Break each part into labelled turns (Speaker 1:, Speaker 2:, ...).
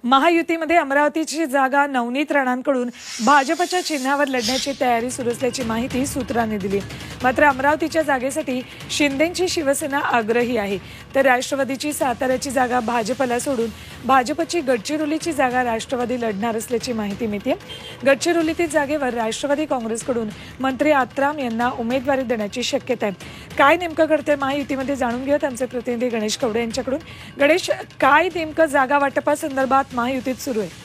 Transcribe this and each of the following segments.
Speaker 1: महायुतीमध्ये अमरावतीची जागा नवनीत राणांकडून भाजपच्या चिन्हावर लढण्याची तयारी सुरू असल्याची माहिती सूत्रांनी दिली। मात्र अमरावतीच्या जागेसाठी शिंदेंची शिवसेना आग्रही आहे, तर राष्ट्रवादीची साताऱ्याची जागा भाजपला सोडून भाजपची गडचिरोलीची जागा राष्ट्रवादी लढणार असल्याची माहिती मिळते। गडचिरोलीतील जागेवर राष्ट्रवादी काँग्रेसकडून मंत्री आत्राम यांना उमेदवारी देण्याची शक्यता आहे। काय नेमकं घडतंय महायुतीमध्ये जाणून घेऊयात आमचे प्रतिनिधी गणेश कवडे यांच्याकडून। गणेश, काय नेमकं जागा वाटपासंदर्भात महायुतीत सुरू आहे?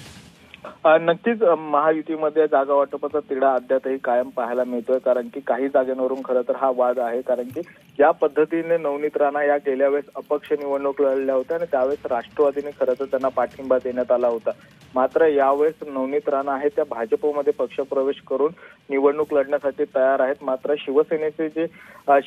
Speaker 2: नक्कीच महायुतीमध्ये जागा वाटपाचा तिढा अद्यापही कायम पाहायला मिळतोय, कारण की काही जागांवरून खरं तर हा वाद आहे। कारण की ज्या पद्धतीने नवनीत राणा या गेल्या वेळेस अपक्ष निवडणूक लढल्या होत्या आणि त्यावेळेस राष्ट्रवादीने खरं तर त्यांना पाठिंबा देण्यात आला होता। मात्र यावेळेस नवनीत राणा आहे त्या भाजपमध्ये पक्षप्रवेश करून निवडणूक लढण्यासाठी तयार आहेत। मात्र शिवसेनेचे जे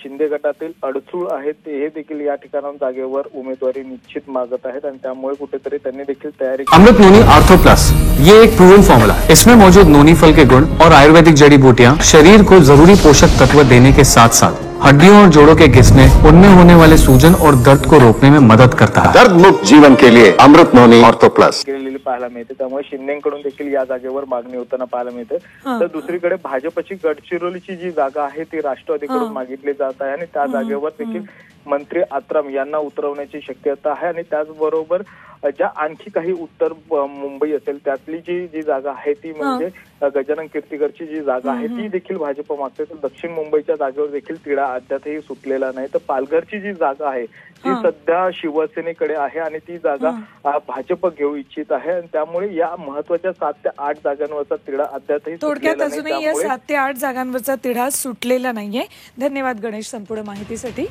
Speaker 2: शिंदे गटातील अडसूळ आहेत ते देखील या ठिकाणाहून जागेवर उमेदवारी निश्चित मागत आहेत आणि त्यामुळे कुठेतरी त्यांनी देखील तयारी।
Speaker 3: अमृत नोनी आर्थो प्लस, ये एक प्रूवन फॉर्मूला है। इसमें मौजूद नोनी फल के गुण और आयुर्वेदिक जड़ी बूटियां शरीर को जरूरी पोषक तत्व देने के साथ साथ हड्डियों और जोड़ों के घिसने, उनमें होने वाले सूजन और दर्द को रोकने में मदद करता है। दर्द मुक्त जीवन के लिए अमृत नोनी आर्थो प्लस
Speaker 2: केलेली पाहायला मिळते, त्यामुळे शिंदेकडून देखील या जागेवर मागणी होताना पाहायला मिळते। तर दुसरीकडे भाजपची गडचिरोलीची जी जागा आहे ती राष्ट्रवादीकडून मागितली जात आहे आणि त्या जागेवर देखील मंत्री आत्राम यांना उतरवण्याची शक्यता आहे। आणि त्याचबरोबर ज्या आणखी काही उत्तर मुंबई असेल त्यातली जी जागा आहे ती म्हणजे गजानन कीर्तीकरची जी जागा आहे ती देखील भाजप मागते। तर दक्षिण मुंबईच्या जागेवर देखील तिढा अद्यापही सुटलेला नाही। तर पालघरची जी जागा आहे ती सध्या शिवसेनेकडे आहे आणि ती जागा भाजप घेऊ इच्छित आहे आणि त्यामुळे या महत्वाच्या 7 ते 8 जागांवरचा तिढा अद्यापही
Speaker 1: थोडक्यात अजूनही या 7 ते 8 जागांवरचा तिढा सुटलेला नाहीये। धन्यवाद गणेश संपूर्ण माहितीसाठी।